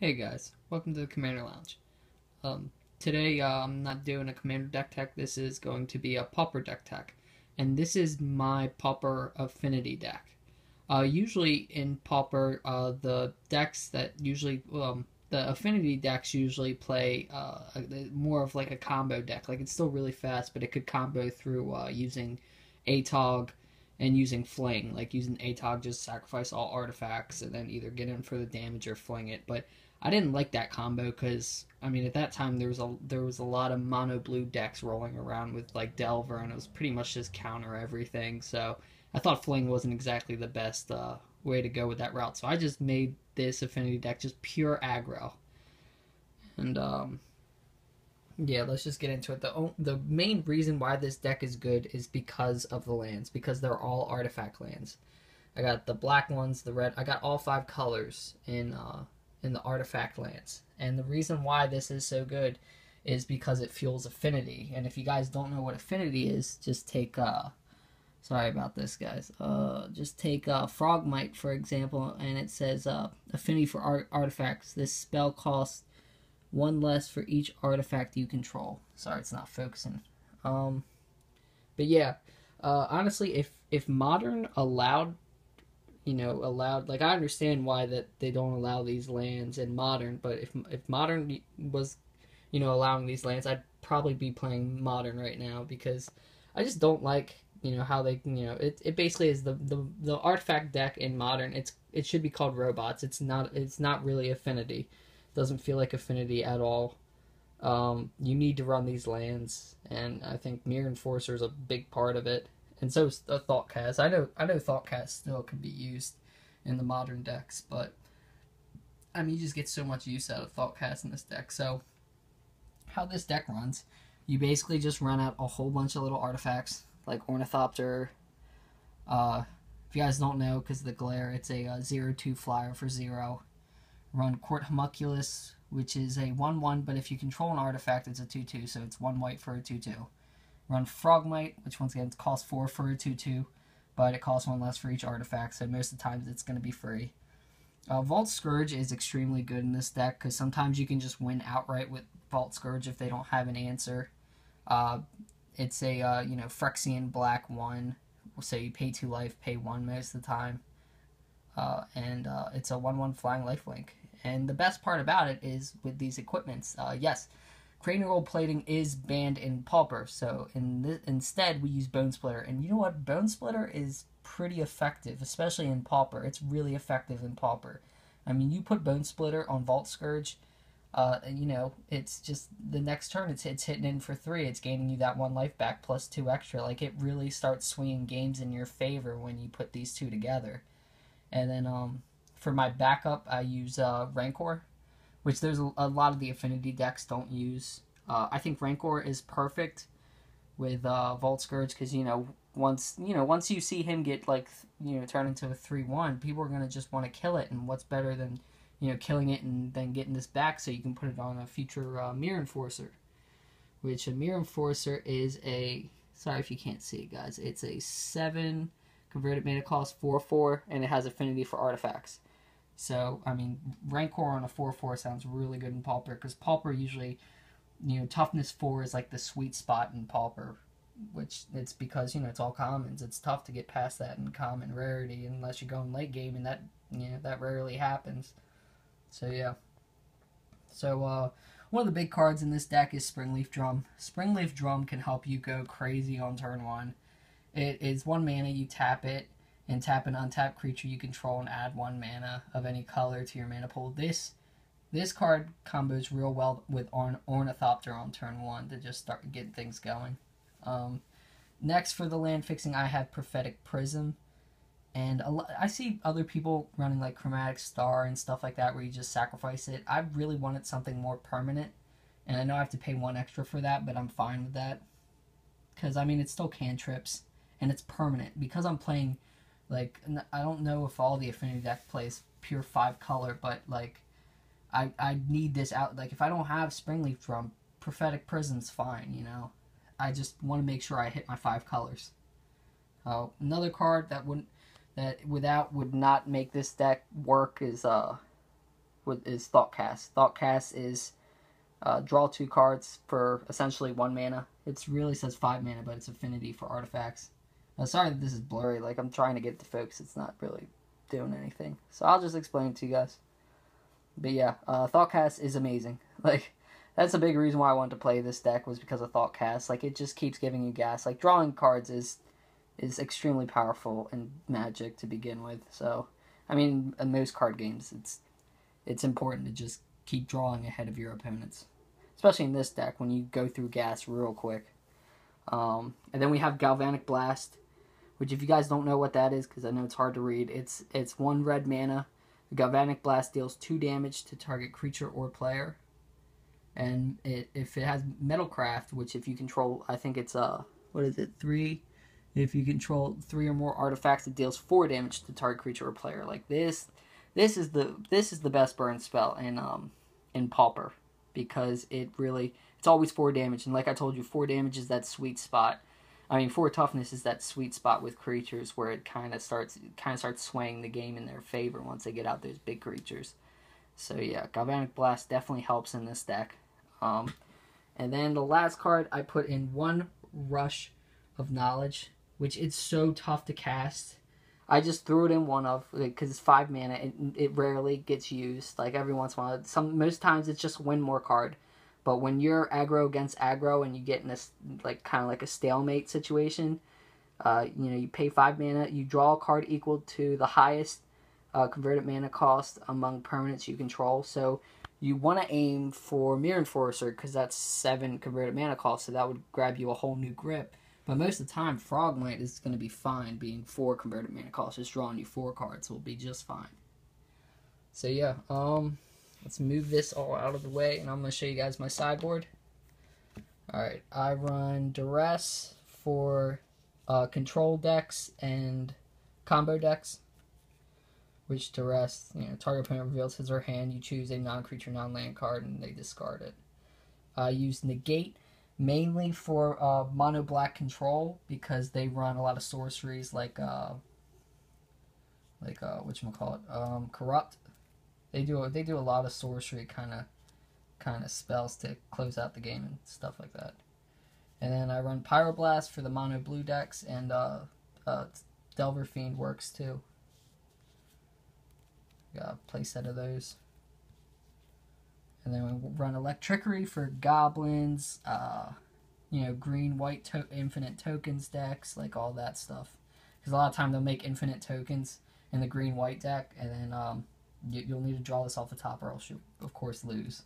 Hey guys, welcome to the Commander Lounge. Today I'm not doing a Commander deck tech. This is going to be a Pauper deck tech, and this is my Pauper Affinity deck. Usually in Pauper, the decks that usually the Affinity decks usually play more of like a combo deck. Like it's still really fast, but it could combo through using ATOG and using Fling. Like using ATOG, just sacrifice all artifacts and then either get in for the damage or fling it. But I didn't like that combo because I mean at that time there was a lot of mono blue decks rolling around with like Delver, and it was pretty much just counter everything. So I thought Fling wasn't exactly the best way to go with that route. So I just made this Affinity deck just pure aggro. And yeah, let's just get into it. The main reason why this deck is good is because of the lands, because they're all artifact lands. I got the black ones, the red. I got all five colors in the artifact lands. And the reason why this is so good is because it fuels Affinity. And if you guys don't know what Affinity is, just take sorry about this, guys. Just take Frogmite for example, and it says Affinity for artifacts. This spell costs one less for each artifact you control. Sorry, it's not focusing. But yeah, honestly, if Modern allowed, like I understand why that they don't allow these lands in Modern, but if Modern was, allowing these lands, I'd probably be playing Modern right now because I just don't like, how they, it basically is the artifact deck in Modern. It should be called Robots. It's not really Affinity. Doesn't feel like Affinity at all. You need to run these lands, and I think Mirror Enforcer is a big part of it. And so is Thoughtcast. I know Thoughtcast still can be used in the modern decks, but I mean you just get so much use out of Thoughtcast in this deck. So how this deck runs, you basically just run out a whole bunch of little artifacts like Ornithopter. If you guys don't know, because of the glare, it's a 0/2 flyer for 0. Run Court Homunculus, which is a 1/1, but if you control an artifact, it's a 2/2, so it's 1 white for a 2/2. Run Frogmite, which once again costs 4 for a 2/2, but it costs 1 less for each artifact, so most of the times it's going to be free. Vault Scourge is extremely good in this deck, because sometimes you can just win outright with Vault Scourge if they don't have an answer. It's a, Phyrexian black 1, so you pay 2 life, pay 1 most of the time. And it's a 1/1 flying lifelink. And the best part about it is with these equipments, yes, cranial plating is banned in Pauper, so instead we use Bone Splitter. And you know what? Bone Splitter is pretty effective, especially in Pauper. It's really effective in Pauper. I mean, you put Bone Splitter on Vault Scourge, it's just the next turn it's hitting in for 3. It's gaining you that 1 life back plus 2 extra. Like, it really starts swinging games in your favor when you put these two together. And then for my backup, I use Rancor, which there's a lot of the Affinity decks don't use. I think Rancor is perfect with Vault Scourge because once you see him get turn into a 3/1, people are gonna just want to kill it. And what's better than killing it and then getting this back so you can put it on a future Mirror Enforcer, which a Mirror Enforcer is a, sorry if you can't see it, guys. It's a 7 converted mana cost 4/4, and it has Affinity for artifacts. So, I mean, Rancor on a 4/4 sounds really good in Pauper, because Pauper usually, toughness 4 is like the sweet spot in Pauper, which it's because, it's all commons. It's tough to get past that in common rarity unless you're going late game, and that, that rarely happens. So, yeah. So, one of the big cards in this deck is Springleaf Drum. Springleaf Drum can help you go crazy on turn 1. It is 1 mana, you tap it, and tap an untapped creature you control and add 1 mana of any color to your mana pool. This card combos real well with Ornithopter on turn 1 to just start getting things going. Next for the land fixing, I have Prophetic Prism. And I see other people running like Chromatic Star and stuff like that where you just sacrifice it. I really wanted something more permanent, and I know I have to pay 1 extra for that, but I'm fine with that. Because, I mean, it's still cantrips, and it's permanent. Because I'm playing, like, I don't know if all the Affinity deck plays pure 5 color, but, like, I need this out. Like, if I don't have Springleaf Drum, Prophetic Prism's fine, I just want to make sure I hit my 5 colors. Another card that would not make this deck work is is Thoughtcast. Thoughtcast is draw 2 cards for essentially 1 mana. It really says 5 mana, but it's affinity for artifacts. Sorry that this is blurry. Like, I'm trying to get it to focus. It's not really doing anything. So I'll just explain it to you guys. But yeah, Thoughtcast is amazing. Like, that's a big reason why I wanted to play this deck, was because of Thoughtcast. Like, it just keeps giving you gas. Like, drawing cards is extremely powerful in Magic to begin with. So, I mean, in most card games, it's important to just keep drawing ahead of your opponents. Especially in this deck, when you go through gas real quick. And then we have Galvanic Blast, which, if you guys don't know what that is, because I know it's hard to read, it's 1 red mana. The Galvanic Blast deals 2 damage to target creature or player. And if it has Metalcraft, which if you control, I think it's, 3? If you control 3 or more artifacts, it deals 4 damage to target creature or player. Like, this is the best burn spell in Pauper, because it's always 4 damage, and like I told you, 4 damage is that sweet spot. I mean, 4 toughness is that sweet spot with creatures where it kind of starts swaying the game in their favor once they get out those big creatures. So yeah, Galvanic Blast definitely helps in this deck. And then the last card I put in, 1 Rush of Knowledge, which it's so tough to cast. I just threw it in one of, because it's 5 mana. It rarely gets used. Like, every once in a while. Most times it's just win more card. But when you're aggro against aggro and you get in this, like, kind of like a stalemate situation, you pay 5 mana, you draw a card equal to the highest converted mana cost among permanents you control. So you want to aim for Mirror Enforcer, because that's 7 converted mana cost, so that would grab you a whole new grip. But most of the time, Frogmite is going to be fine, being 4 converted mana cost. Just drawing you 4 cards will be just fine. So yeah, let's move this all out of the way, and I'm going to show you guys my sideboard. Alright, I run Duress for control decks and combo decks. Which Duress, target opponent reveals his or her hand, you choose a non-creature, non-land card, and they discard it. I use Negate mainly for mono black control, because they run a lot of sorceries like whatchamacallit, Corrupt. They do a lot of sorcery kind of spells to close out the game and stuff like that. And then I run Pyroblast for the mono blue decks, and Delver Fiend works too. Got a playset of those. And then we run Electrickery for goblins, green, white, infinite tokens decks, like all that stuff. Because a lot of time they'll make infinite tokens in the green, white deck, and then you'll need to draw this off the top, or else you, of course, lose.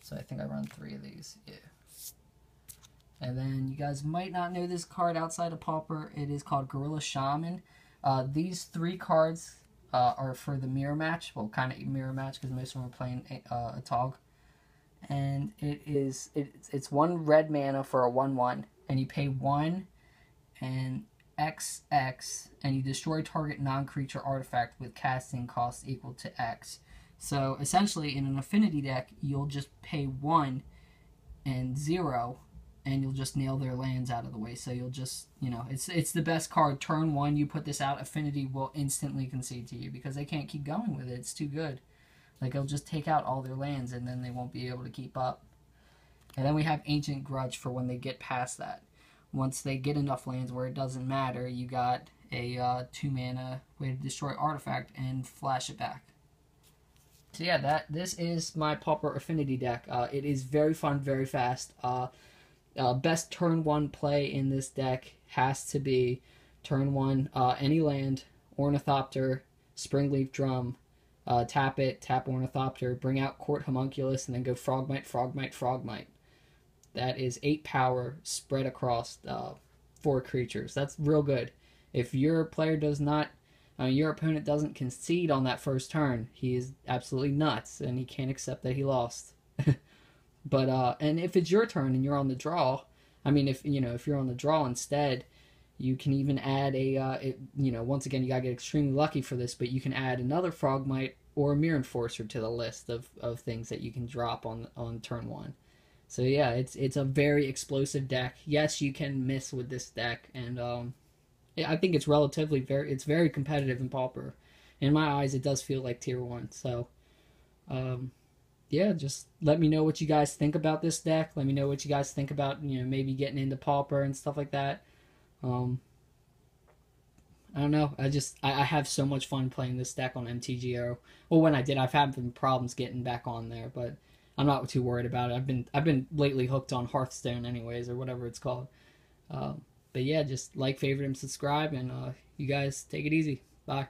So I think I run 3 of these, yeah. And then you guys might not know this card outside of Pauper. It is called Gorilla Shaman. These 3 cards are for the mirror match. Well, kind of mirror match, because most of them are playing a Tog. And it's 1 red mana for a 1/1, and you pay 1 and XX, and you destroy target non-creature artifact with casting cost equal to X. So essentially, in an affinity deck, you'll just pay 1 and 0, and you'll just nail their lands out of the way. So you'll just, it's the best card. Turn 1, you put this out, Affinity will instantly concede to you, because they can't keep going with it. It's too good. Like, it'll just take out all their lands, and then they won't be able to keep up. And then we have Ancient Grudge for when they get past that. Once they get enough lands where it doesn't matter, you got a 2 mana way to destroy artifact and flash it back. So yeah, this is my Pauper Affinity deck. It is very fun, very fast. Best turn 1 play in this deck has to be turn 1, any land, Ornithopter, Springleaf Drum, tap it, tap Ornithopter, bring out Court Homunculus, and then go Frogmite, Frogmite, Frogmite. That is 8 power spread across 4 creatures. That's real good. If your player does not, your opponent doesn't concede on that first turn, he is absolutely nuts, and he can't accept that he lost. But and if it's your turn and you're on the draw, if you're on the draw instead, you can even add once again, you gotta get extremely lucky for this, but you can add another Frogmite or a Mirror Enforcer to the list of things that you can drop on turn 1. So yeah, it's a very explosive deck. Yes, you can miss with this deck, and I think it's very competitive in Pauper. In my eyes, it does feel like tier 1. So Yeah, just let me know what you guys think about this deck. Let me know what you guys think about, maybe getting into Pauper and stuff like that. Um, I don't know. I have so much fun playing this deck on MTGO. Well, when I did, I've had some problems getting back on there, but I'm not too worried about it. I've been lately hooked on Hearthstone, anyways, or whatever it's called. Um, but yeah, just like, favorite, and subscribe, and you guys take it easy. Bye.